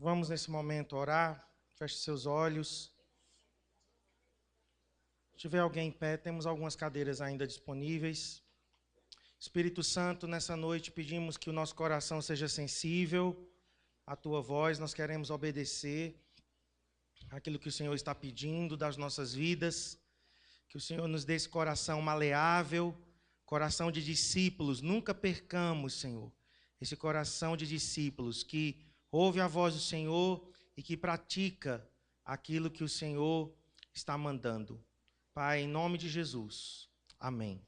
Vamos nesse momento orar. Feche seus olhos. Se tiver alguém em pé, temos algumas cadeiras ainda disponíveis. Espírito Santo, nessa noite pedimos que o nosso coração seja sensível à tua voz. Nós queremos obedecer aquilo que o Senhor está pedindo das nossas vidas. Que o Senhor nos dê esse coração maleável, coração de discípulos. Nunca percamos, Senhor, esse coração de discípulos que ouve a voz do Senhor e que pratica aquilo que o Senhor está mandando. Pai, em nome de Jesus. Amém.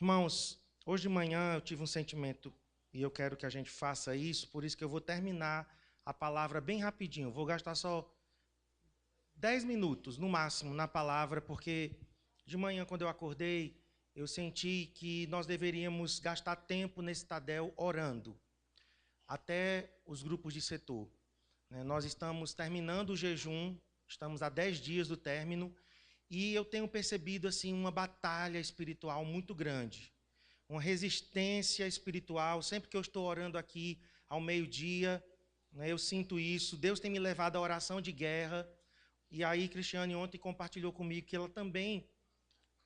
Irmãos, hoje de manhã eu tive um sentimento e eu quero que a gente faça isso, por isso que eu vou terminar a palavra bem rapidinho. Vou gastar só 10 minutos, no máximo, na palavra, porque de manhã, quando eu acordei, eu senti que nós deveríamos gastar tempo nesse Tadel orando, até os grupos de setor. Nós estamos terminando o jejum, estamos a 10 dias do término, e eu tenho percebido assim, uma batalha espiritual muito grande, uma resistência espiritual. Sempre que eu estou orando aqui ao meio-dia, eu sinto isso. Deus tem me levado à oração de guerra. E aí, Cristiane ontem compartilhou comigo que ela também,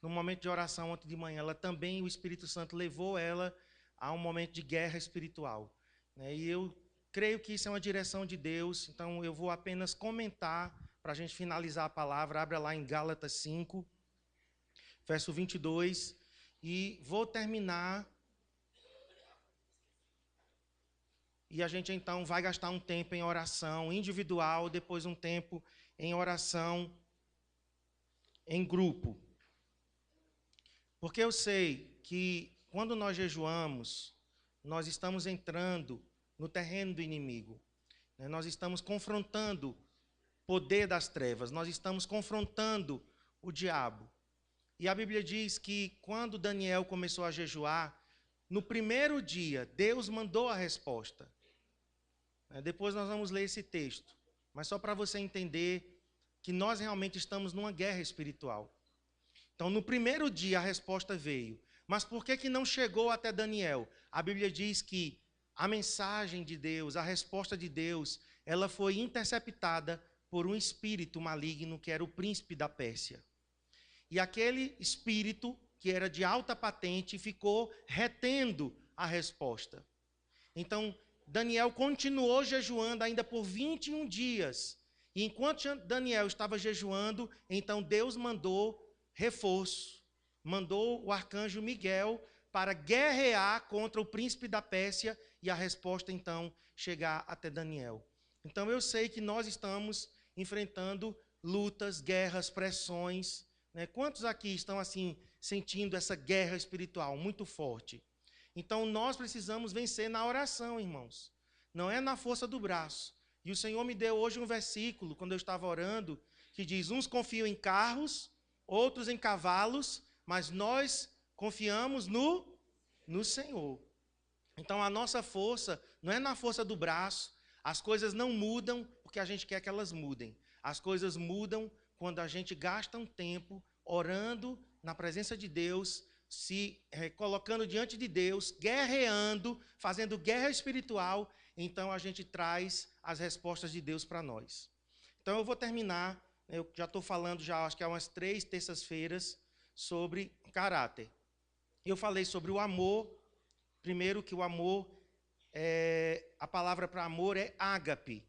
no momento de oração ontem de manhã, o Espírito Santo levou ela a um momento de guerra espiritual. E eu creio que isso é uma direção de Deus, então eu vou apenas comentar para a gente finalizar a palavra. Abra lá em Gálatas 5, verso 22, e vou terminar. E a gente então vai gastar um tempo em oração individual, depois um tempo em oração em grupo. Porque eu sei que quando nós jejuamos, nós estamos entrando no terreno do inimigo. Nós estamos confrontando o poder das trevas, nós estamos confrontando o diabo. E a Bíblia diz que quando Daniel começou a jejuar, no primeiro dia, Deus mandou a resposta. Depois nós vamos ler esse texto, mas só para você entender que nós realmente estamos numa guerra espiritual. Então, no primeiro dia a resposta veio. Mas por que não chegou até Daniel? A Bíblia diz que a mensagem de Deus, a resposta de Deus, ela foi interceptada por um espírito maligno que era o príncipe da Pérsia. E aquele espírito, que era de alta patente, ficou retendo a resposta. Então, Daniel continuou jejuando ainda por 21 dias. E enquanto Daniel estava jejuando, então Deus mandou reforço, mandou o arcanjo Miguel para guerrear contra o príncipe da Pérsia e a resposta então chegar até Daniel. Então eu sei que nós estamos enfrentando lutas, guerras, pressões. Quantos aqui estão assim sentindo essa guerra espiritual muito forte? Então nós precisamos vencer na oração, irmãos. Não é na força do braço. E o Senhor me deu hoje um versículo, quando eu estava orando, que diz: uns confiam em carros, outros em cavalos, mas nós confiamos no Senhor. Então a nossa força não é na força do braço. As coisas não mudam porque a gente quer que elas mudem. As coisas mudam quando a gente gasta um tempo orando na presença de Deus, se colocando diante de Deus, guerreando, fazendo guerra espiritual. Então a gente traz as respostas de Deus para nós. Então eu vou terminar. Eu já estou falando, acho que há umas 3 terças-feiras, sobre caráter. Eu falei sobre o amor. Primeiro que o amor, a palavra para amor é ágape.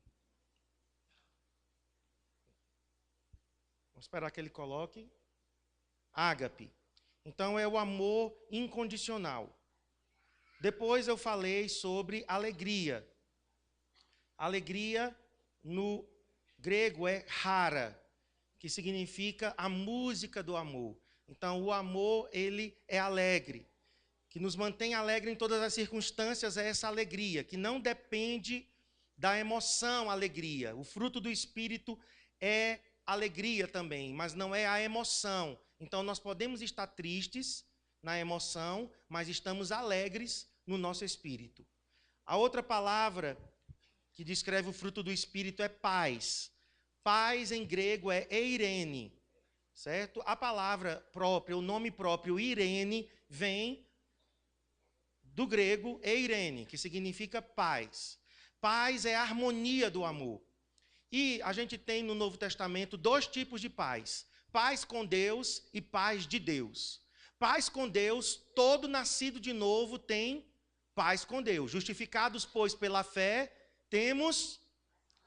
Vamos esperar que ele coloque. Ágape. Então é o amor incondicional. Depois eu falei sobre alegria. Alegria no grego é chara, que significa a música do amor. Então, o amor, ele é alegre. Que nos mantém alegre em todas as circunstâncias é essa alegria, que não depende da emoção, alegria. O fruto do Espírito é alegria também, mas não é a emoção. Então, nós podemos estar tristes na emoção, mas estamos alegres no nosso espírito. A outra palavra que descreve o fruto do Espírito é paz. Paz em grego é eirene, certo? A palavra própria, o nome próprio Irene, vem do grego eirene, que significa paz. Paz é a harmonia do amor. E a gente tem no Novo Testamento 2 tipos de paz: paz com Deus e paz de Deus. Paz com Deus, todo nascido de novo tem paz com Deus. Justificados, pois, pela fé, temos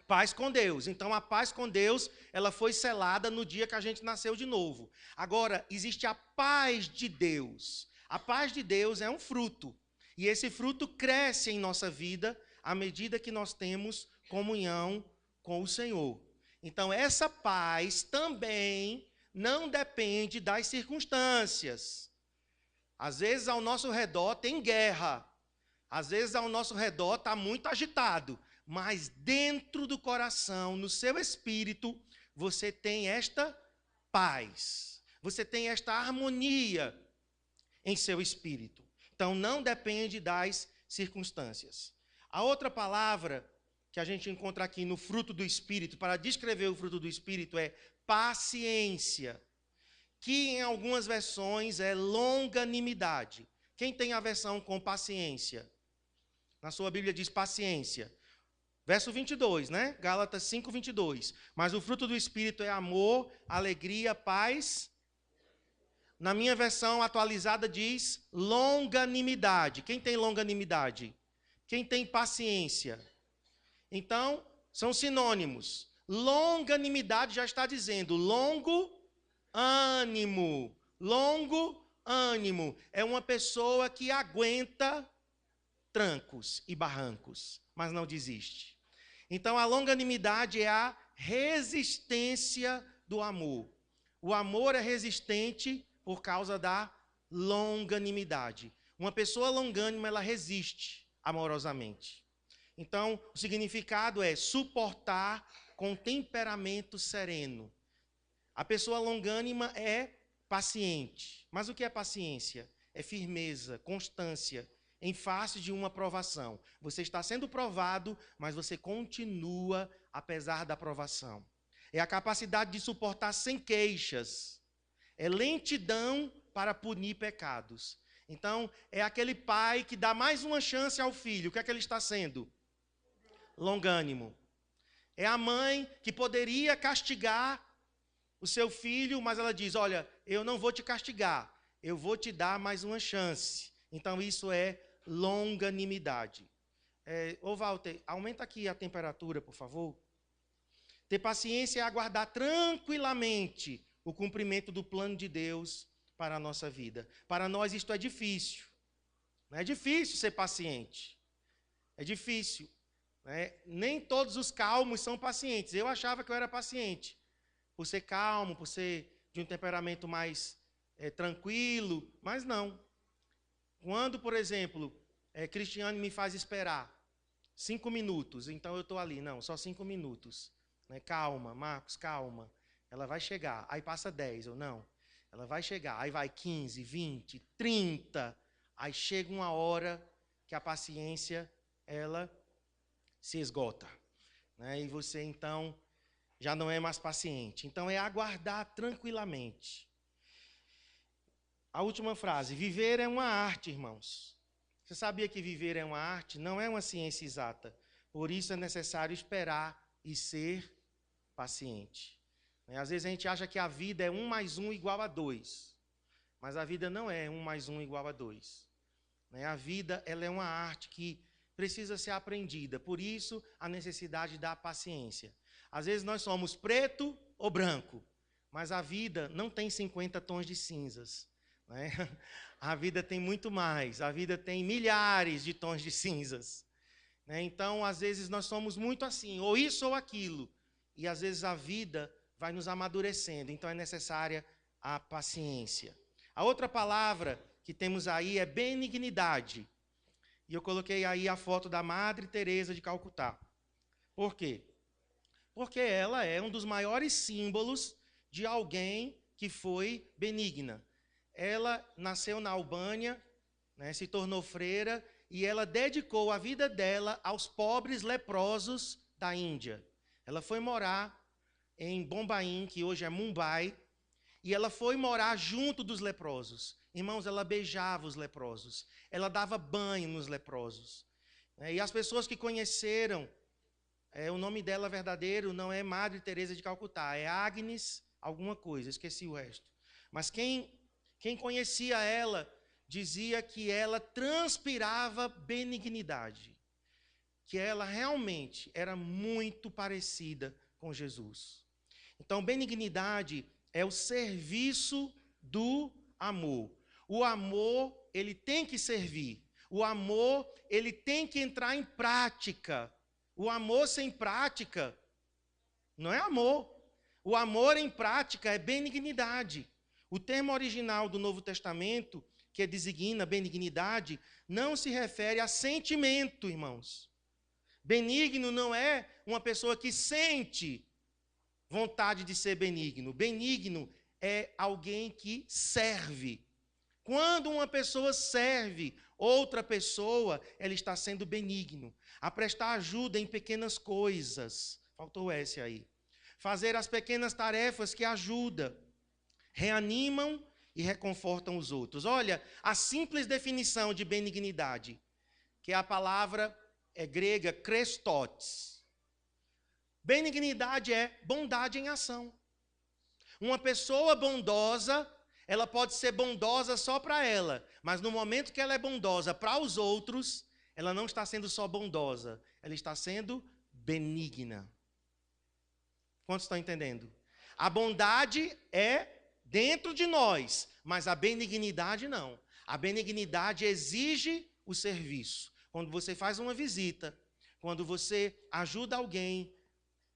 paz com Deus. Então, a paz com Deus, ela foi selada no dia que a gente nasceu de novo. Agora, existe a paz de Deus. A paz de Deus é um fruto. E esse fruto cresce em nossa vida à medida que nós temos comunhão com o Senhor. Então, essa paz também não depende das circunstâncias. Às vezes, ao nosso redor tem guerra. Às vezes, ao nosso redor está muito agitado. Mas dentro do coração, no seu espírito, você tem esta paz. Você tem esta harmonia em seu espírito. Então, não depende das circunstâncias. A outra palavra que a gente encontra aqui no fruto do Espírito, para descrever o fruto do Espírito, é paciência, que em algumas versões é longanimidade. Quem tem a versão com paciência? Na sua Bíblia diz paciência. Verso 22, né? Gálatas 5, 22. Mas o fruto do Espírito é amor, alegria, paz. Na minha versão atualizada diz longanimidade. Quem tem longanimidade? Quem tem paciência? Então, são sinônimos. Longanimidade já está dizendo longo ânimo. Longo ânimo. É uma pessoa que aguenta trancos e barrancos, mas não desiste. Então, a longanimidade é a resistência do amor. O amor é resistente por causa da longanimidade. Uma pessoa longânima, ela resiste amorosamente. Então, o significado é suportar com temperamento sereno. A pessoa longânima é paciente. Mas o que é paciência? É firmeza, constância, em face de uma provação. Você está sendo provado, mas você continua apesar da provação. É a capacidade de suportar sem queixas. É lentidão para punir pecados. Então, é aquele pai que dá mais uma chance ao filho. O que é que ele está sendo? Longânimo. É a mãe que poderia castigar o seu filho, mas ela diz, olha, eu não vou te castigar, eu vou te dar mais uma chance. Então, isso é longanimidade. Ô Walter, aumenta aqui a temperatura, por favor. Ter paciência é aguardar tranquilamente o cumprimento do plano de Deus para a nossa vida. Para nós isto é difícil. Não é difícil ser paciente. É difícil. Nem todos os calmos são pacientes. Eu achava que eu era paciente. Por ser calmo, por ser de um temperamento mais tranquilo, mas não. Quando, por exemplo, Cristiane me faz esperar 5 minutos, então eu estou ali, não, só 5 minutos. Calma, Marcos, calma. Ela vai chegar, aí passa 10, ou não. Ela vai chegar, aí vai 15, 20, 30. Aí chega uma hora que a paciência, ela se esgota. E você, então, já não é mais paciente. Então, é aguardar tranquilamente. A última frase, viver é uma arte, irmãos. Você sabia que viver é uma arte? Não é uma ciência exata. Por isso é necessário esperar e ser paciente. Às vezes a gente acha que a vida é 1 mais 1 igual a 2. Mas a vida não é 1 mais 1 igual a 2. A vida, ela é uma arte que precisa ser aprendida. Por isso, a necessidade da paciência. Às vezes nós somos preto ou branco. Mas a vida não tem 50 tons de cinzas. A vida tem muito mais. A vida tem milhares de tons de cinzas. Então, às vezes, nós somos muito assim, ou isso ou aquilo. E, às vezes, a vida vai nos amadurecendo. Então, é necessária a paciência. A outra palavra que temos aí é benignidade. E eu coloquei aí a foto da Madre Teresa de Calcutá. Por quê? Porque ela é um dos maiores símbolos de alguém que foi benigna. Ela nasceu na Albânia, se tornou freira, e ela dedicou a vida dela aos pobres leprosos da Índia. Ela foi morar em Bombaim, que hoje é Mumbai, e ela foi morar junto dos leprosos. Irmãos, ela beijava os leprosos, ela dava banho nos leprosos. E as pessoas que conheceram, o nome dela verdadeiro não é Madre Teresa de Calcutá, é Agnes alguma coisa, esqueci o resto. Mas quem conhecia ela dizia que ela transpirava benignidade, que ela realmente era muito parecida com Jesus. Então, benignidade é o serviço do amor. O amor, ele tem que servir. O amor, ele tem que entrar em prática. O amor sem prática não é amor. O amor em prática é benignidade. O termo original do Novo Testamento, que designa benignidade, não se refere a sentimento, irmãos. Benigno não é uma pessoa que sente vontade de ser benigno. Benigno é alguém que serve. Quando uma pessoa serve outra pessoa, ela está sendo benigno. A prestar ajuda em pequenas coisas. Faltou esse aí. Fazer as pequenas tarefas que ajudam, reanimam e reconfortam os outros. Olha, a simples definição de benignidade, que é a palavra grega Christos. Benignidade é bondade em ação. Uma pessoa bondosa, ela pode ser bondosa só para ela, mas no momento que ela é bondosa para os outros, ela não está sendo só bondosa, ela está sendo benigna. Quantos estão entendendo? A bondade é dentro de nós, mas a benignidade não. A benignidade exige o serviço. Quando você faz uma visita, quando você ajuda alguém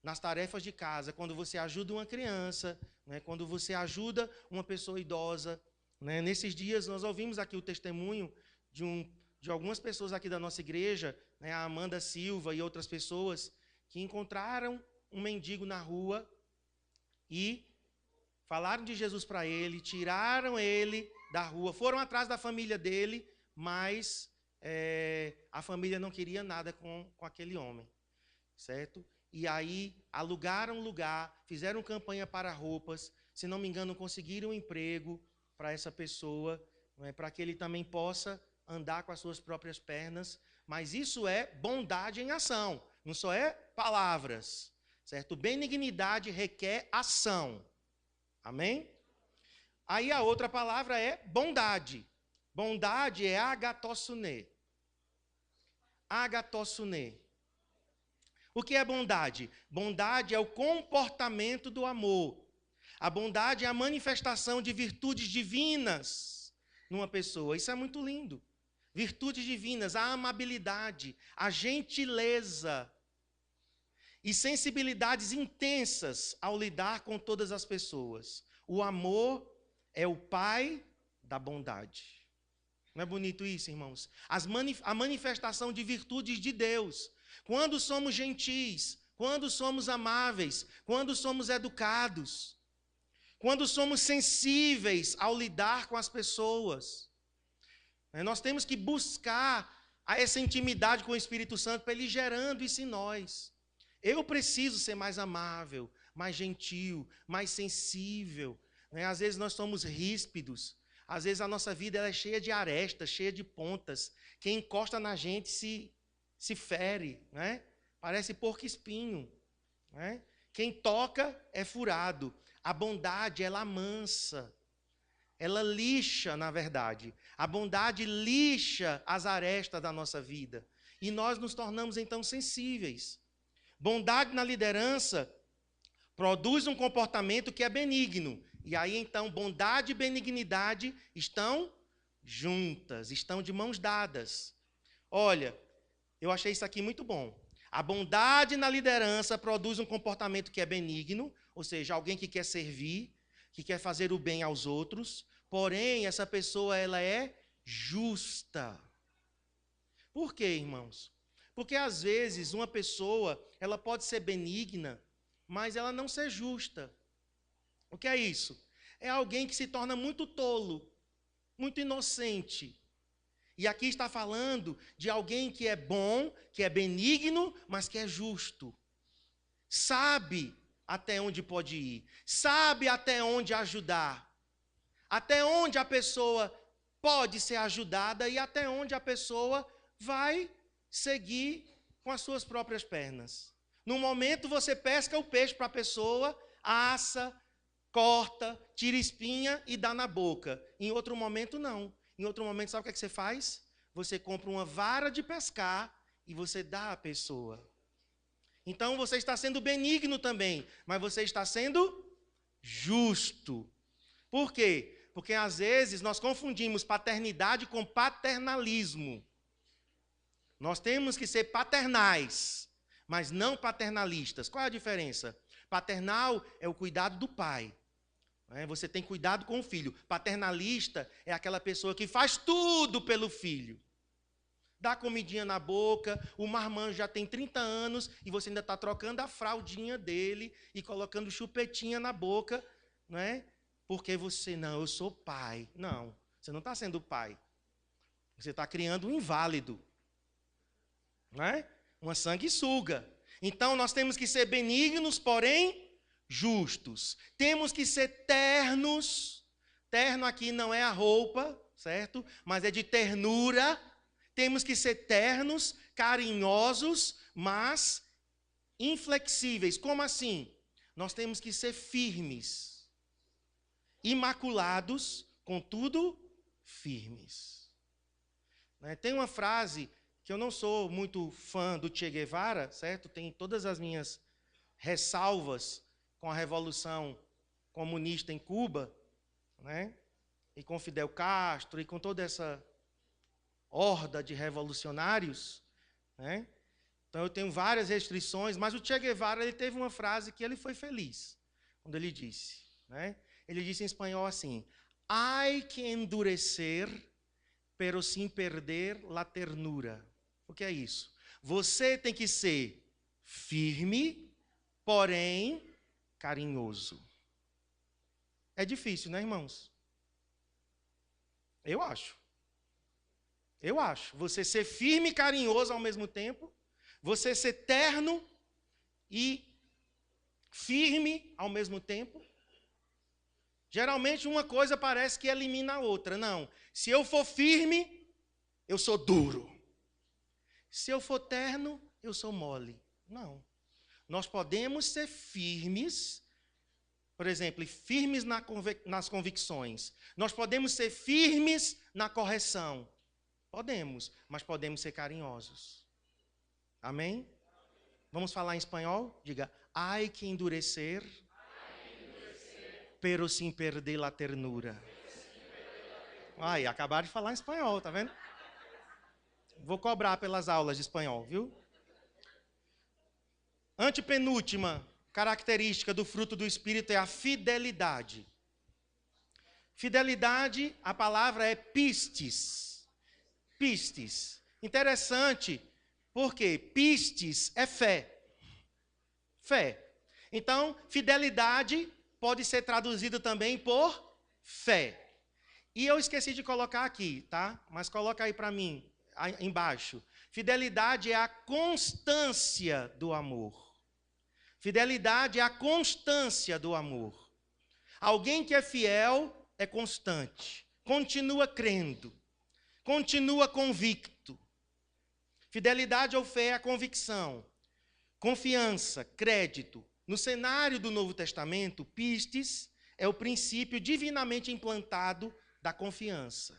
nas tarefas de casa, quando você ajuda uma criança, quando você ajuda uma pessoa idosa. Nesses dias nós ouvimos aqui o testemunho de algumas pessoas aqui da nossa igreja, a Amanda Silva e outras pessoas, que encontraram um mendigo na rua e falaram de Jesus para ele, tiraram ele da rua, foram atrás da família dele, mas a família não queria nada com aquele homem, certo? E aí alugaram lugar, fizeram campanha para roupas, se não me engano conseguiram um emprego para essa pessoa, para que ele também possa andar com as suas próprias pernas, mas isso é bondade em ação, não só é palavras, certo? Benignidade requer ação, amém? Aí a outra palavra é bondade. Bondade é agatossuné. Agatossuné. O que é bondade? Bondade é o comportamento do amor. A bondade é a manifestação de virtudes divinas numa pessoa. Isso é muito lindo. Virtudes divinas, a amabilidade, a gentileza e sensibilidades intensas ao lidar com todas as pessoas. O amor é o pai da bondade. Não é bonito isso, irmãos? A manifestação de virtudes de Deus. Quando somos gentis, quando somos amáveis, quando somos educados, quando somos sensíveis ao lidar com as pessoas. Nós temos que buscar essa intimidade com o Espírito Santo para ele gerando isso em nós. Eu preciso ser mais amável, mais gentil, mais sensível. Às vezes nós somos ríspidos, às vezes a nossa vida ela é cheia de arestas, cheia de pontas. Quem encosta na gente se fere, parece porco-espinho. Quem toca é furado. A bondade, ela amansa, ela lixa, na verdade. A bondade lixa as arestas da nossa vida. E nós nos tornamos, então, sensíveis. Bondade na liderança produz um comportamento que é benigno. E aí, então, bondade e benignidade estão juntas, estão de mãos dadas. Olha, eu achei isso aqui muito bom. A bondade na liderança produz um comportamento que é benigno, ou seja, alguém que quer servir, que quer fazer o bem aos outros, porém, essa pessoa ela é justa. Por quê, irmãos? Porque, às vezes, uma pessoa ela pode ser benigna, mas ela não ser justa. O que é isso? É alguém que se torna muito tolo, muito inocente. E aqui está falando de alguém que é bom, que é benigno, mas que é justo. Sabe até onde pode ir, sabe até onde ajudar, até onde a pessoa pode ser ajudada e até onde a pessoa vai seguir com as suas próprias pernas. No momento você pesca o peixe para a pessoa, assa, corta, tira espinha e dá na boca. Em outro momento, não. Em outro momento, sabe o que é que você faz? Você compra uma vara de pescar e você dá à pessoa. Então, você está sendo benigno também, mas você está sendo justo. Por quê? Porque, às vezes, nós confundimos paternidade com paternalismo. Nós temos que ser paternais, mas não paternalistas. Qual é a diferença? Paternal é o cuidado do pai. Você tem cuidado com o filho. Paternalista é aquela pessoa que faz tudo pelo filho. Dá comidinha na boca, o marmanjo já tem 30 anos e você ainda está trocando a fraldinha dele e colocando chupetinha na boca, não é? Porque você, não, eu sou pai. Não, você não está sendo pai. Você está criando um inválido, não é? Uma sanguessuga. Então, nós temos que ser benignos, porém justos. Temos que ser ternos. Terno aqui não é a roupa, certo? Mas é de ternura. Temos que ser ternos, carinhosos, mas inflexíveis. Como assim? Nós temos que ser firmes, imaculados, contudo firmes. Tem uma frase que eu não sou muito fã do Che Guevara, certo? Tem todas as minhas ressalvas com a Revolução Comunista em Cuba, né? E com Fidel Castro, e com toda essa horda de revolucionários, né? Então eu tenho várias restrições, mas o Che Guevara ele teve uma frase que ele foi feliz quando ele disse, né? Ele disse em espanhol assim: "Hay que endurecer, pero sin perder la ternura." O que é isso? Você tem que ser firme, porém carinhoso. É difícil, né, irmãos? Eu acho. Você ser firme e carinhoso ao mesmo tempo, você ser terno e firme ao mesmo tempo. Geralmente uma coisa parece que elimina a outra. Não, se eu for firme, eu sou duro. Se eu for terno, eu sou mole. Não. Nós podemos ser firmes, por exemplo, firmes nas convicções. Nós podemos ser firmes na correção. Podemos, mas podemos ser carinhosos. Amém? Vamos falar em espanhol? Diga: "Hay que endurecer, pero sin perder la ternura." Ai, acabaram de falar em espanhol, tá vendo? Vou cobrar pelas aulas de espanhol, viu? Antepenúltima característica do fruto do Espírito é a fidelidade. Fidelidade, a palavra é pistis. Pistis. Interessante, porque pistis é fé. Fé. Então, fidelidade pode ser traduzida também por fé. E eu esqueci de colocar aqui, tá? Mas coloca aí para mim, aí embaixo. Fidelidade é a constância do amor. Fidelidade é a constância do amor. Alguém que é fiel é constante, continua crendo, continua convicto. Fidelidade ou fé é a convicção, confiança, crédito. No cenário do Novo Testamento, pistis é o princípio divinamente implantado da confiança.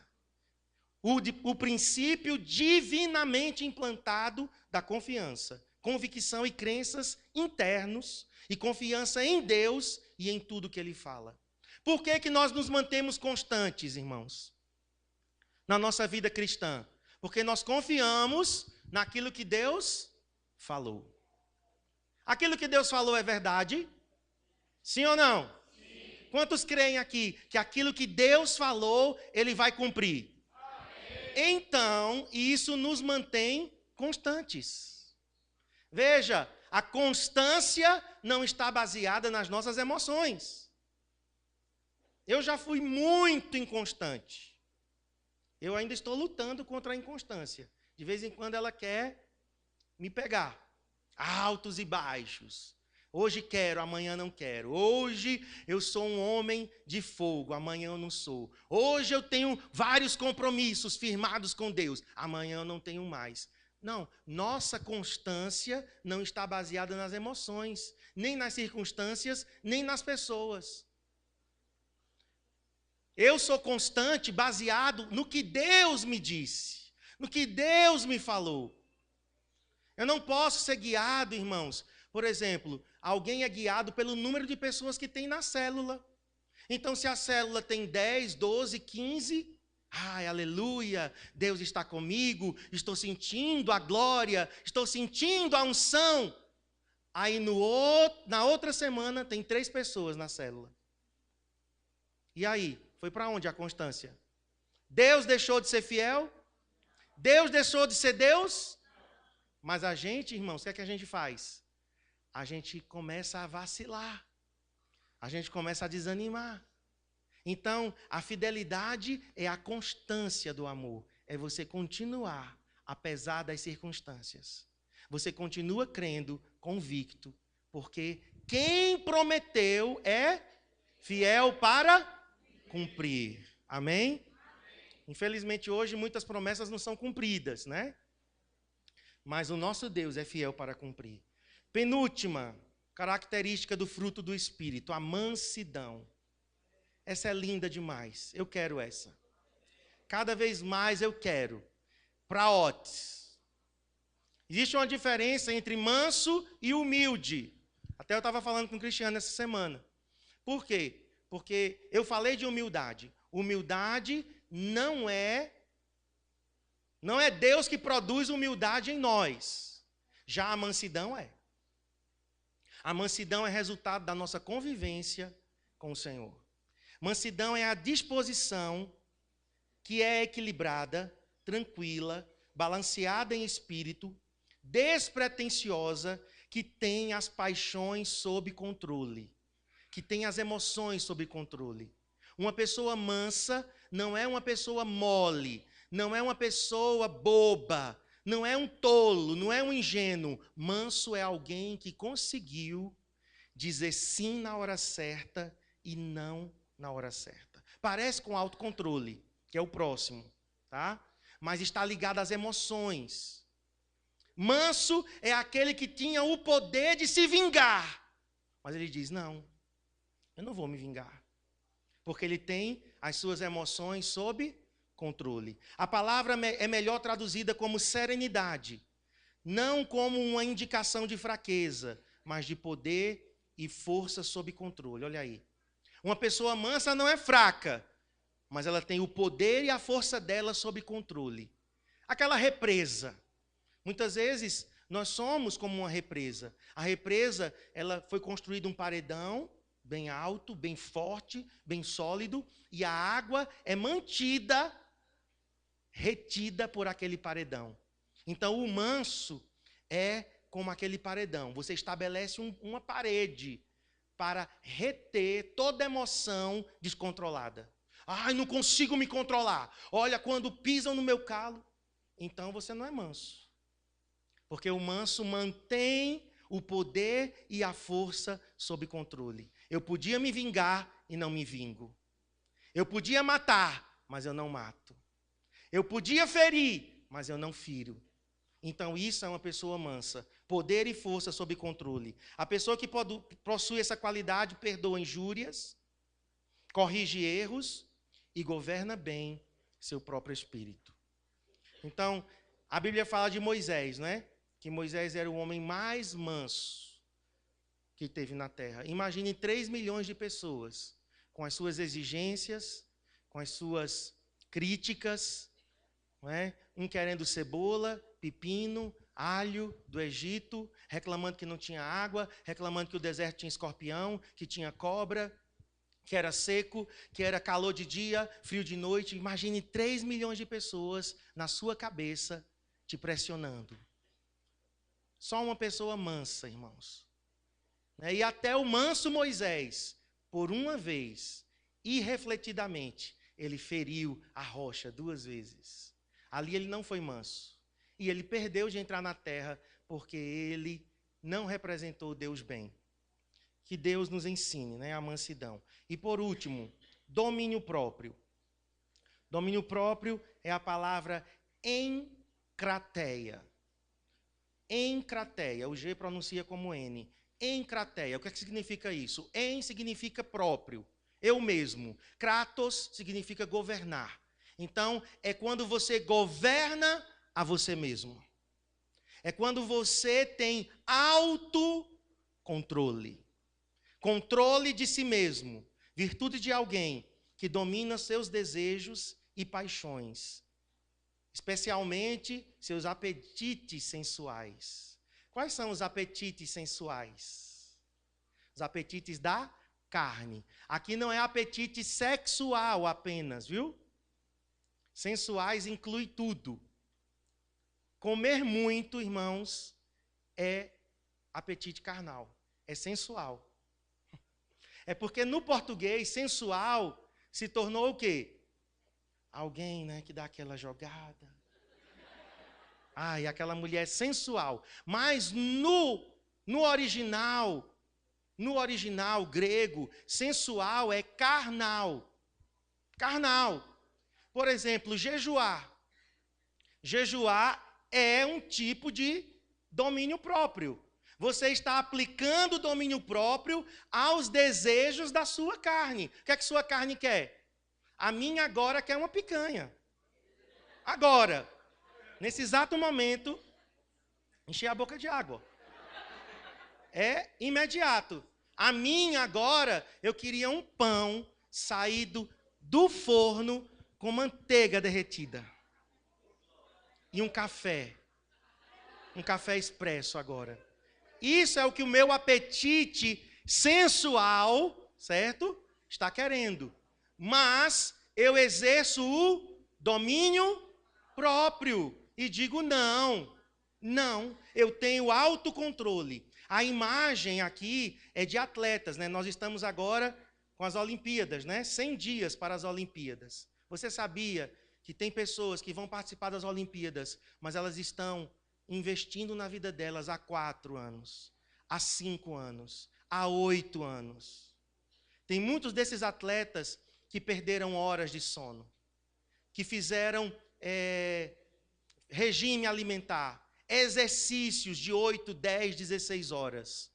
O princípio divinamente implantado da confiança. Convicção e crenças internos e confiança em Deus e em tudo que Ele fala. Por que nós nos mantemos constantes, irmãos, na nossa vida cristã? Porque nós confiamos naquilo que Deus falou. Aquilo que Deus falou é verdade? Sim ou não? Sim. Quantos creem aqui que aquilo que Deus falou, Ele vai cumprir? Amém. Então, isso nos mantém constantes. Veja, a constância não está baseada nas nossas emoções. Eu já fui muito inconstante. Eu ainda estou lutando contra a inconstância. De vez em quando ela quer me pegar. Altos e baixos. Hoje quero, amanhã não quero. Hoje eu sou um homem de fogo, amanhã eu não sou. Hoje eu tenho vários compromissos firmados com Deus, amanhã eu não tenho mais. Não, nossa constância não está baseada nas emoções, nem nas circunstâncias, nem nas pessoas. Eu sou constante baseado no que Deus me disse, no que Deus me falou. Eu não posso ser guiado, irmãos. Por exemplo, alguém é guiado pelo número de pessoas que tem na célula. Então, se a célula tem 10, 12, 15, ai, aleluia, Deus está comigo, estou sentindo a glória, estou sentindo a unção. Aí, na outra semana, tem 3 pessoas na célula. E aí, foi para onde a constância? Deus deixou de ser fiel? Deus deixou de ser Deus? Mas a gente, irmãos, o que é que a gente faz? A gente começa a vacilar. A gente começa a desanimar. Então, a fidelidade é a constância do amor. É você continuar, apesar das circunstâncias. Você continua crendo, convicto, porque quem prometeu é fiel para cumprir. Amém? Infelizmente, hoje, muitas promessas não são cumpridas, né? Mas o nosso Deus é fiel para cumprir. Penúltima característica do fruto do Espírito, a mansidão. Essa é linda demais. Eu quero essa. Cada vez mais eu quero. Praotes. Existe uma diferença entre manso e humilde. Até eu estava falando com o Cristiano essa semana. Por quê? Porque eu falei de humildade. Humildade não é Deus que produz humildade em nós. Já a mansidão é. A mansidão é resultado da nossa convivência com o Senhor. Mansidão é a disposição que é equilibrada, tranquila, balanceada em espírito, despretensiosa, que tem as paixões sob controle, que tem as emoções sob controle. Uma pessoa mansa não é uma pessoa mole, não é uma pessoa boba, não é um tolo, não é um ingênuo. Manso é alguém que conseguiu dizer sim na hora certa e não na hora certa. Parece com autocontrole, que é o próximo, tá? Mas está ligado às emoções. Manso é aquele que tinha o poder de se vingar. Mas ele diz, não, eu não vou me vingar. Porque ele tem as suas emoções sob controle. A palavra é melhor traduzida como serenidade. Não como uma indicação de fraqueza, mas de poder e força sob controle. Olha aí. Uma pessoa mansa não é fraca, mas ela tem o poder e a força dela sob controle. Aquela represa. Muitas vezes nós somos como uma represa. A represa, ela foi construída um paredão bem alto, bem forte, bem sólido, e a água é mantida, retida por aquele paredão. Então o manso é como aquele paredão. Você estabelece uma parede para reter toda emoção descontrolada. Ai, não consigo me controlar. Olha, quando pisam no meu calo, então você não é manso. Porque o manso mantém o poder e a força sob controle. Eu podia me vingar e não me vingo. Eu podia matar, mas eu não mato. Eu podia ferir, mas eu não firo. Então isso é uma pessoa mansa. Poder e força sob controle. A pessoa que possui essa qualidade perdoa injúrias, corrige erros e governa bem seu próprio espírito. Então, a Bíblia fala de Moisés, né? Que Moisés era o homem mais manso que teve na terra. Imagine 3 milhões de pessoas, com as suas exigências, com as suas críticas, não é? Um querendo cebola, pepino, alho do Egito, reclamando que não tinha água, reclamando que o deserto tinha escorpião, que tinha cobra, que era seco, que era calor de dia, frio de noite. Imagine 3 milhões de pessoas na sua cabeça te pressionando. Só uma pessoa mansa, irmãos. E até o manso Moisés, por uma vez, irrefletidamente, ele feriu a rocha 2 vezes. Ali ele não foi manso. E ele perdeu de entrar na terra porque ele não representou Deus bem. Que Deus nos ensine, né, a mansidão. E por último, domínio próprio. Domínio próprio é a palavra encrateia. Encrateia, o G pronuncia como N. Encrateia, o que é que significa isso? En significa próprio, eu mesmo. Kratos significa governar. Então, é quando você governa a você mesmo. É quando você tem autocontrole. Controle de si mesmo. Virtude de alguém que domina seus desejos e paixões. Especialmente seus apetites sensuais. Quais são os apetites sensuais? Os apetites da carne. Aqui não é apetite sexual apenas, viu? Sensuais inclui tudo. Comer muito, irmãos, é apetite carnal, é sensual. É porque no português, sensual se tornou o quê? Alguém, né, que dá aquela jogada. Ai, aquela mulher sensual. Mas no original grego, sensual é carnal. Carnal. Por exemplo, jejuar. Jejuar é um tipo de domínio próprio. Você está aplicando o domínio próprio aos desejos da sua carne. O que é que sua carne quer? A minha agora quer uma picanha. Agora, nesse exato momento, encher a boca de água. É imediato. A minha agora, eu queria um pão saído do forno com manteiga derretida. E um café expresso agora. Isso é o que o meu apetite sensual, certo? Está querendo. Mas eu exerço o domínio próprio e digo não, eu tenho autocontrole. A imagem aqui é de atletas, né? Nós estamos agora com as Olimpíadas, né? 100 dias para as Olimpíadas. Você sabia que tem pessoas que vão participar das Olimpíadas, mas elas estão investindo na vida delas há 4 anos, há 5 anos, há 8 anos. Tem muitos desses atletas que perderam horas de sono, que fizeram regime alimentar, exercícios de 8, 10, 16 horas.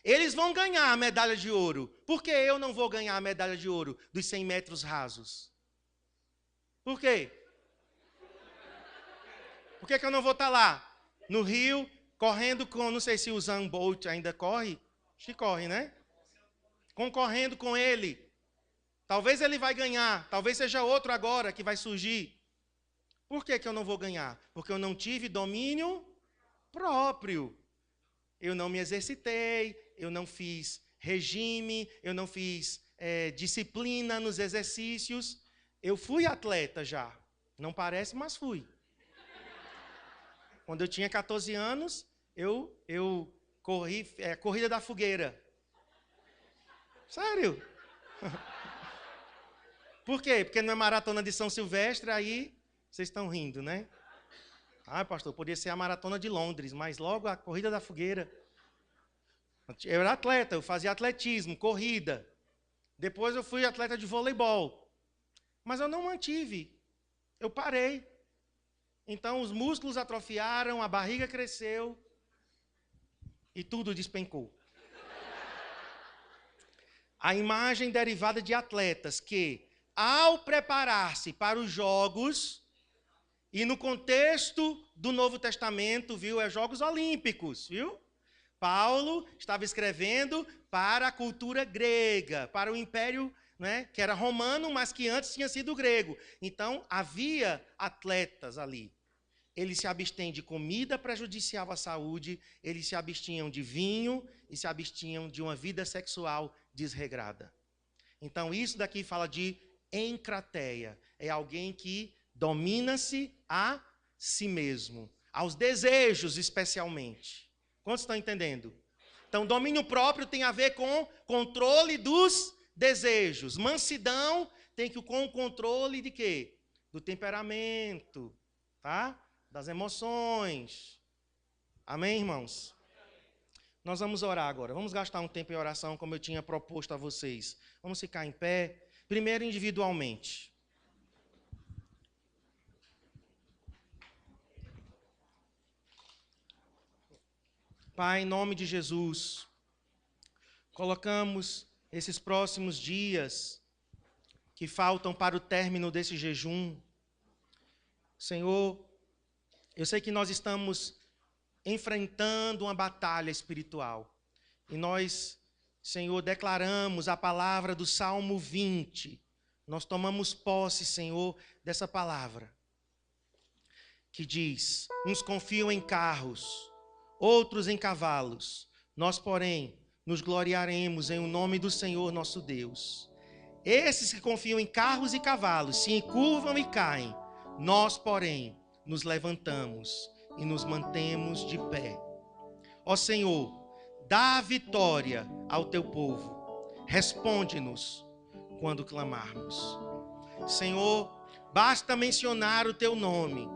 Eles vão ganhar a medalha de ouro. Por que eu não vou ganhar a medalha de ouro dos 100 metros rasos? Por quê? Por que eu não vou estar lá? No Rio, correndo com, não sei se o Usain Bolt ainda corre. Acho que corre, né? Concorrendo com ele. Talvez ele vai ganhar, talvez seja outro agora que vai surgir. Por que eu não vou ganhar? Porque eu não tive domínio próprio. Eu não me exercitei, eu não fiz regime, eu não fiz disciplina nos exercícios. Eu fui atleta já. Não parece, mas fui. Quando eu tinha 14 anos, eu corri corrida da fogueira. Sério? Por quê? Porque não é maratona de São Silvestre, aí vocês estão rindo, né? Ah, pastor, podia ser a maratona de Londres, mas logo a corrida da fogueira. Eu era atleta, eu fazia atletismo, corrida. Depois eu fui atleta de voleibol. Mas eu não mantive. Eu parei. Então os músculos atrofiaram, a barriga cresceu e tudo despencou. A imagem derivada de atletas que, ao preparar-se para os jogos, e no contexto do Novo Testamento, viu, é Jogos Olímpicos, viu? Paulo estava escrevendo para a cultura grega, para o império, né, que era romano, mas que antes tinha sido grego. Então, havia atletas ali. Eles se abstêm de comida prejudicial à saúde, eles se abstinham de vinho e se abstinham de uma vida sexual desregrada. Então, isso daqui fala de encrateia. É alguém que domina-se a si mesmo, aos desejos especialmente. Quantos estão entendendo? Então, domínio próprio tem a ver com controle dos desejos. Mansidão tem que com o controle de quê? Do temperamento, tá? Das emoções. Amém, irmãos? Nós vamos orar agora. Vamos gastar um tempo em oração, como eu tinha proposto a vocês. Vamos ficar em pé. Primeiro, individualmente. Pai, em nome de Jesus, colocamos esses próximos dias que faltam para o término desse jejum. Senhor, eu sei que nós estamos enfrentando uma batalha espiritual. E nós, Senhor, declaramos a palavra do Salmo 20. Nós tomamos posse, Senhor, dessa palavra. Que diz, uns confiam em carros, outros em cavalos. Nós, porém, nos gloriaremos em o nome do Senhor nosso Deus. Esses que confiam em carros e cavalos se encurvam e caem. Nós, porém, nos levantamos e nos mantemos de pé. Ó Senhor, dá a vitória ao teu povo. Responde-nos quando clamarmos. Senhor, basta mencionar o teu nome.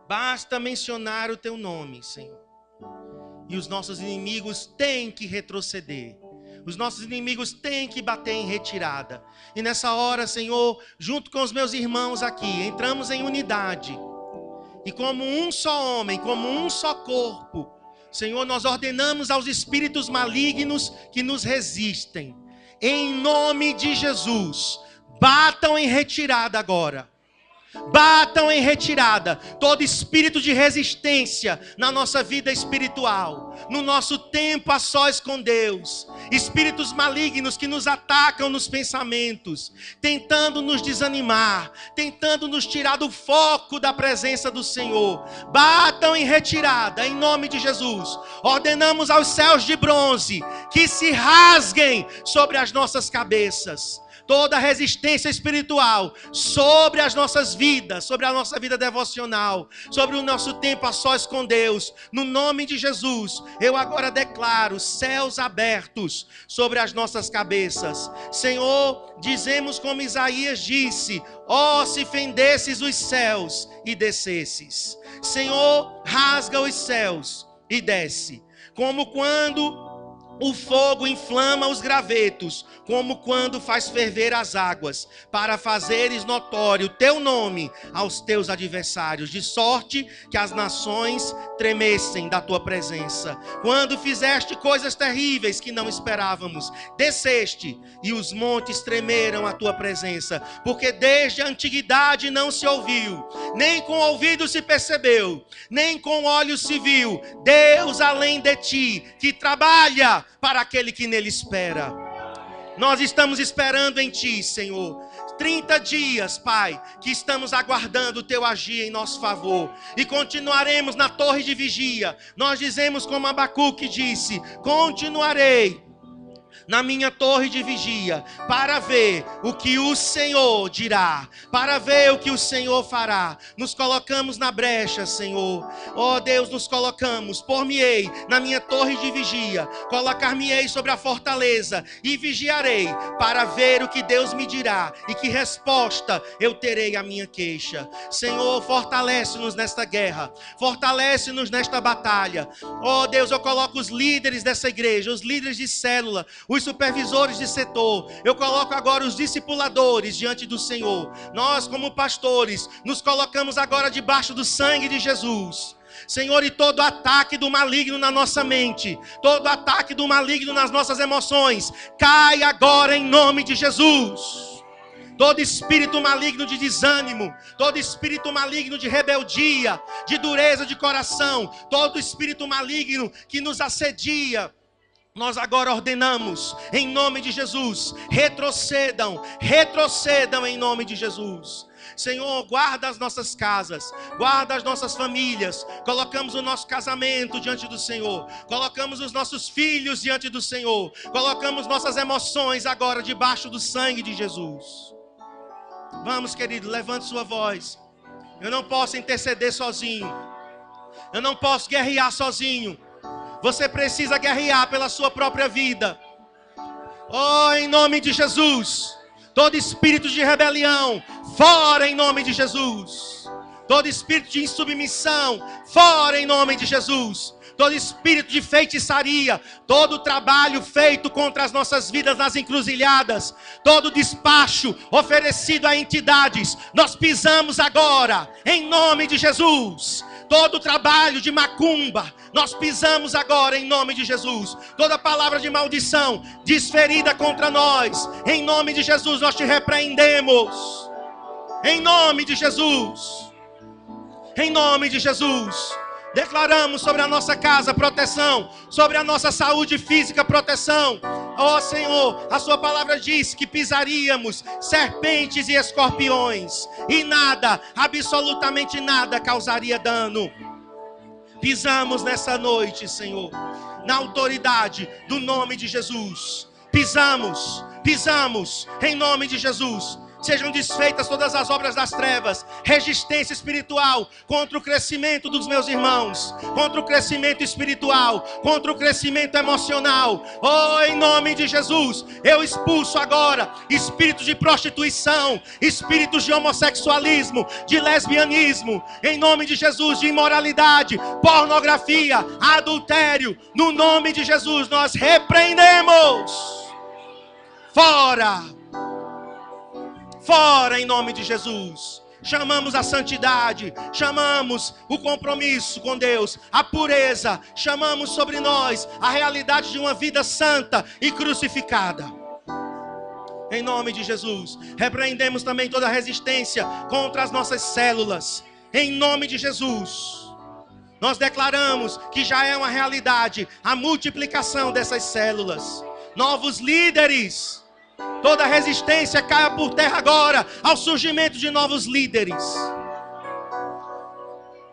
Basta mencionar o teu nome, Senhor. E os nossos inimigos têm que retroceder. Os nossos inimigos têm que bater em retirada. E nessa hora, Senhor, junto com os meus irmãos aqui, entramos em unidade. E como um só homem, como um só corpo, Senhor, nós ordenamos aos espíritos malignos que nos resistem. Em nome de Jesus, batam em retirada agora. Batam em retirada todo espírito de resistência na nossa vida espiritual, no nosso tempo a sós com Deus. Espíritos malignos que nos atacam nos pensamentos, tentando nos desanimar, tentando nos tirar do foco da presença do Senhor. Batam em retirada em nome de Jesus. Ordenamos aos céus de bronze que se rasguem sobre as nossas cabeças. Toda resistência espiritual sobre as nossas vidas, sobre a nossa vida devocional, sobre o nosso tempo a sós com Deus. No nome de Jesus, eu agora declaro céus abertos sobre as nossas cabeças. Senhor, dizemos como Isaías disse, ó, se fendesses os céus e descesses. Senhor, rasga os céus e desce. Como quando o fogo inflama os gravetos, como quando faz ferver as águas, para fazeres notório o teu nome aos teus adversários, de sorte que as nações tremessem da tua presença. Quando fizeste coisas terríveis que não esperávamos, desceste e os montes tremeram à tua presença, porque desde a antiguidade não se ouviu, nem com ouvido se percebeu, nem com olhos se viu, Deus além de ti, que trabalha para aquele que nele espera. Nós estamos esperando em ti, Senhor. 30 dias, Pai, que estamos aguardando o teu agir em nosso favor. E continuaremos na torre de vigia. Nós dizemos como Abacuque disse, continuarei na minha torre de vigia, para ver o que o Senhor dirá, para ver o que o Senhor fará. Nos colocamos na brecha, Senhor. Ó Deus, nos colocamos, por-me-ei na minha torre de vigia, colocar-me-ei sobre a fortaleza e vigiarei para ver o que Deus me dirá e que resposta eu terei à minha queixa. Senhor, fortalece-nos nesta guerra, fortalece-nos nesta batalha. Ó Deus, eu coloco os líderes dessa igreja, os líderes de célula, os supervisores de setor, eu coloco agora os discipuladores diante do Senhor. Nós, como pastores, nos colocamos agora debaixo do sangue de Jesus. Senhor, e todo ataque do maligno na nossa mente, todo ataque do maligno nas nossas emoções, cai agora em nome de Jesus. Todo espírito maligno de desânimo, todo espírito maligno de rebeldia, de dureza de coração, todo espírito maligno que nos assedia, nós agora ordenamos, em nome de Jesus, retrocedam em nome de Jesus. Senhor, guarda as nossas casas, guarda as nossas famílias, colocamos o nosso casamento diante do Senhor, colocamos os nossos filhos diante do Senhor, colocamos nossas emoções agora debaixo do sangue de Jesus. Vamos, querido, levante sua voz. Eu não posso interceder sozinho, eu não posso guerrear sozinho. Você precisa guerrear pela sua própria vida. Oh, em nome de Jesus. Todo espírito de rebelião, fora em nome de Jesus. Todo espírito de insubmissão, fora em nome de Jesus. todo espírito de feitiçaria, todo trabalho feito contra as nossas vidas nas encruzilhadas, todo despacho oferecido a entidades, nós pisamos agora, em nome de Jesus. Todo trabalho de macumba, nós pisamos agora em nome de Jesus. Toda palavra de maldição desferida contra nós, em nome de Jesus nós te repreendemos. Em nome de Jesus. Em nome de Jesus. Declaramos sobre a nossa casa proteção, sobre a nossa saúde física proteção. Ó Senhor, a sua palavra diz que pisaríamos serpentes e escorpiões, e nada, absolutamente nada causaria dano. Pisamos nessa noite, Senhor, na autoridade do nome de Jesus. Pisamos em nome de Jesus. Sejam desfeitas todas as obras das trevas, resistência espiritual contra o crescimento dos meus irmãos, contra o crescimento espiritual, contra o crescimento emocional. Oh, em nome de Jesus, eu expulso agora espíritos de prostituição, espíritos de homossexualismo, de lesbianismo, em nome de Jesus, de imoralidade, pornografia, adultério. No nome de Jesus nós repreendemos. Fora em nome de Jesus. Chamamos a santidade, chamamos o compromisso com Deus, a pureza, chamamos sobre nós a realidade de uma vida santa e crucificada. Em nome de Jesus, repreendemos também toda resistência contra as nossas células. Em nome de Jesus, nós declaramos que já é uma realidade a multiplicação dessas células. Novos líderes. Toda resistência caia por terra agora ao surgimento de novos líderes.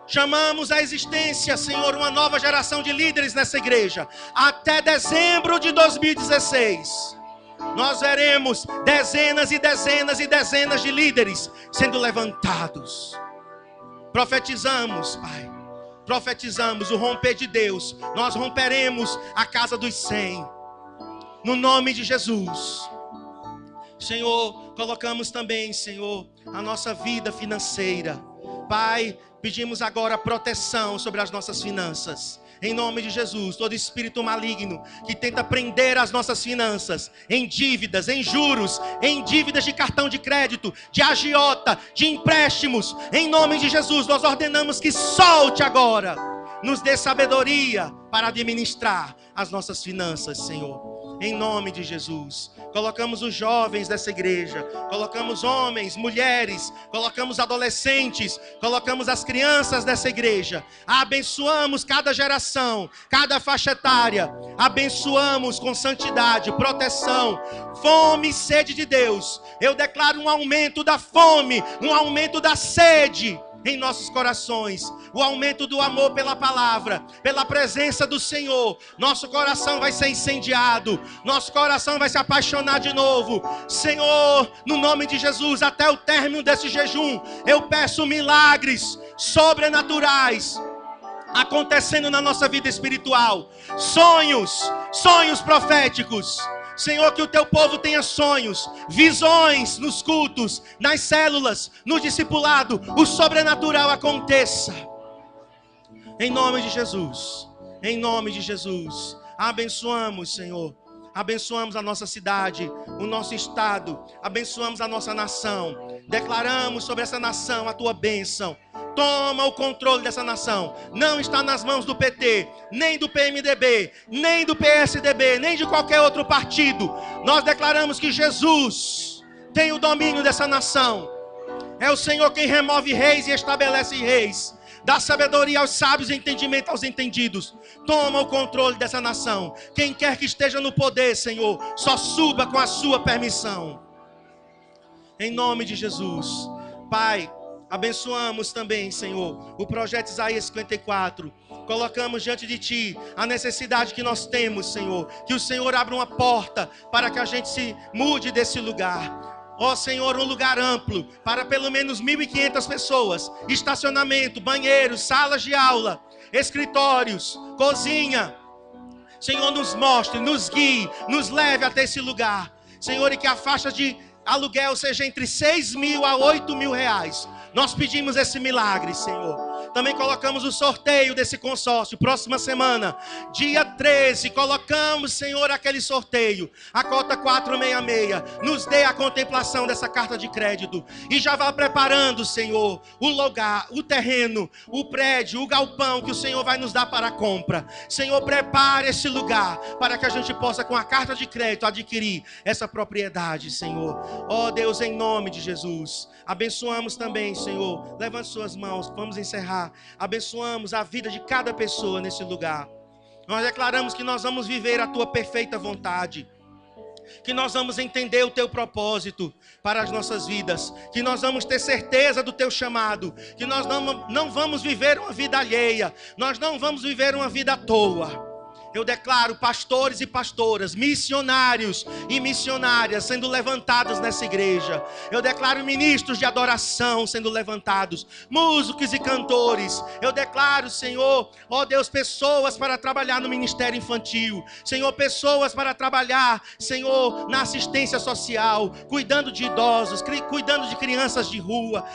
Chamamos a existência, Senhor, uma nova geração de líderes nessa igreja. Até dezembro de 2016, nós veremos dezenas e dezenas e dezenas de líderes sendo levantados. Profetizamos, Pai. Profetizamos o romper de Deus. Nós romperemos a casa dos 100. No nome de Jesus. Senhor, colocamos também, Senhor, a nossa vida financeira. Pai, pedimos agora proteção sobre as nossas finanças. Em nome de Jesus, todo espírito maligno que tenta prender as nossas finanças em dívidas, em juros, em dívidas de cartão de crédito, de agiota, de empréstimos, em nome de Jesus, nós ordenamos que solte agora. Nos dê sabedoria para administrar as nossas finanças, Senhor. Em nome de Jesus, colocamos os jovens dessa igreja, colocamos homens, mulheres, colocamos adolescentes, colocamos as crianças dessa igreja, abençoamos cada geração, cada faixa etária, abençoamos com santidade, proteção, fome e sede de Deus. Eu declaro um aumento da fome, um aumento da sede em nossos corações, o aumento do amor pela palavra, pela presença do Senhor. Nosso coração vai ser incendiado, nosso coração vai se apaixonar de novo. Senhor, no nome de Jesus, até o término desse jejum, eu peço milagres sobrenaturais acontecendo na nossa vida espiritual, sonhos proféticos. Senhor, que o teu povo tenha sonhos, visões nos cultos, nas células, no discipulado, o sobrenatural aconteça. Em nome de Jesus, em nome de Jesus, abençoamos, Senhor, abençoamos a nossa cidade, o nosso estado, abençoamos a nossa nação, declaramos sobre essa nação a tua bênção. Toma o controle dessa nação. Não está nas mãos do PT, nem do PMDB, nem do PSDB, nem de qualquer outro partido. Nós declaramos que Jesus tem o domínio dessa nação. É o Senhor quem remove reis e estabelece reis. Dá sabedoria aos sábios e entendimento aos entendidos. Toma o controle dessa nação. Quem quer que esteja no poder, Senhor, só suba com a sua permissão. Em nome de Jesus. Pai, abençoamos também, Senhor, o projeto Isaías 54. Colocamos diante de Ti a necessidade que nós temos, Senhor. Que o Senhor abra uma porta para que a gente se mude desse lugar. Ó Senhor, um lugar amplo para pelo menos 1.500 pessoas. Estacionamento, banheiros, salas de aula, escritórios, cozinha. Senhor, nos mostre, nos guie, nos leve até esse lugar. Senhor, e que a faixa de aluguel seja entre 6.000 a 8.000 reais. Nós pedimos esse milagre, Senhor. Também colocamos o sorteio desse consórcio, próxima semana, dia 13, colocamos, Senhor, aquele sorteio, a cota 466, nos dê a contemplação dessa carta de crédito, e já vá preparando, Senhor, o lugar, o terreno, o prédio, o galpão que o Senhor vai nos dar para a compra. Senhor, prepare esse lugar, para que a gente possa, com a carta de crédito, adquirir essa propriedade, Senhor. Ó Deus, em nome de Jesus, abençoamos também, Senhor, levante suas mãos, vamos encerrar. Abençoamos a vida de cada pessoa nesse lugar. Nós declaramos que nós vamos viver a tua perfeita vontade, que nós vamos entender o teu propósito para as nossas vidas, que nós vamos ter certeza do teu chamado, que nós não vamos viver uma vida alheia, nós não vamos viver uma vida à toa. Eu declaro pastores e pastoras, missionários e missionárias sendo levantados nessa igreja. Eu declaro ministros de adoração sendo levantados, músicos e cantores. Eu declaro, Senhor, ó Deus, pessoas para trabalhar no ministério infantil. Senhor, pessoas para trabalhar, Senhor, na assistência social, cuidando de idosos, cuidando de crianças de rua,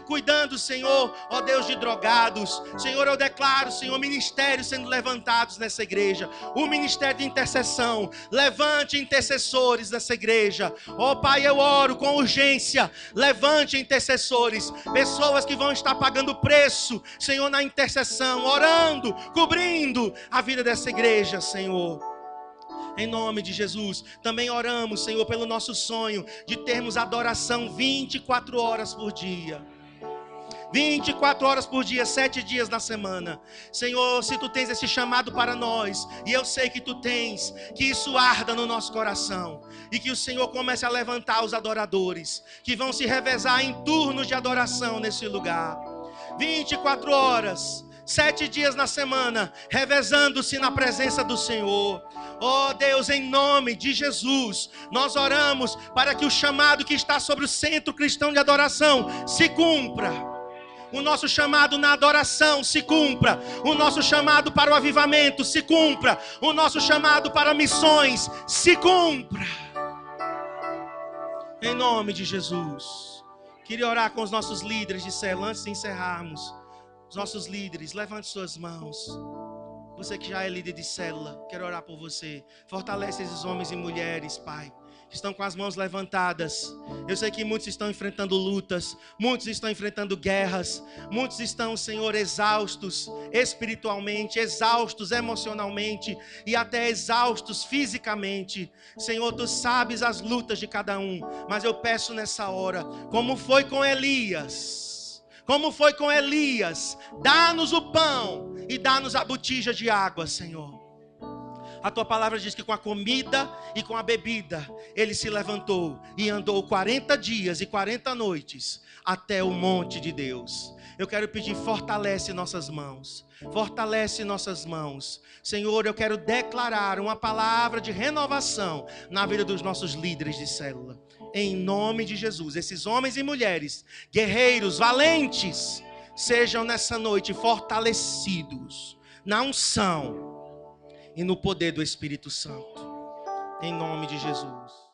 cuidando, Senhor, ó Deus, de drogados. Senhor, eu declaro, Senhor, ministérios sendo levantados nessa igreja. O ministério de intercessão, levante intercessores nessa igreja. Ó Pai, eu oro com urgência, levante intercessores, pessoas que vão estar pagando preço, Senhor, na intercessão, orando, cobrindo a vida dessa igreja, Senhor. Em nome de Jesus, também oramos, Senhor, pelo nosso sonho de termos adoração 24 horas por dia. 24 horas por dia, 7 dias na semana. Senhor, se tu tens esse chamado para nós, e eu sei que tu tens, que isso arda no nosso coração, e que o Senhor comece a levantar os adoradores, que vão se revezar em turnos de adoração nesse lugar. 24 horas, 7 dias na semana, revezando-se na presença do Senhor. Oh Deus, em nome de Jesus, nós oramos para que o chamado que está sobre o Centro Cristão de Adoração se cumpra. O nosso chamado na adoração se cumpra. O nosso chamado para o avivamento se cumpra. O nosso chamado para missões se cumpra. Em nome de Jesus. Queria orar com os nossos líderes de célula antes de encerrarmos. Os nossos líderes, levante suas mãos. Você que já é líder de célula, quero orar por você. Fortalece esses homens e mulheres, Pai, que estão com as mãos levantadas. Eu sei que muitos estão enfrentando lutas, muitos estão enfrentando guerras, muitos estão, Senhor, exaustos espiritualmente, exaustos emocionalmente e até exaustos fisicamente. Senhor, tu sabes as lutas de cada um, mas eu peço nessa hora, como foi com Elias, dá-nos o pão e dá-nos a botija de água, Senhor. A tua palavra diz que com a comida e com a bebida, ele se levantou e andou 40 dias e 40 noites até o monte de Deus. Eu quero pedir, fortalece nossas mãos. Fortalece nossas mãos. Senhor, eu quero declarar uma palavra de renovação na vida dos nossos líderes de célula. Em nome de Jesus, esses homens e mulheres, guerreiros, valentes, sejam nessa noite fortalecidos na unção e no poder do Espírito Santo. Em nome de Jesus.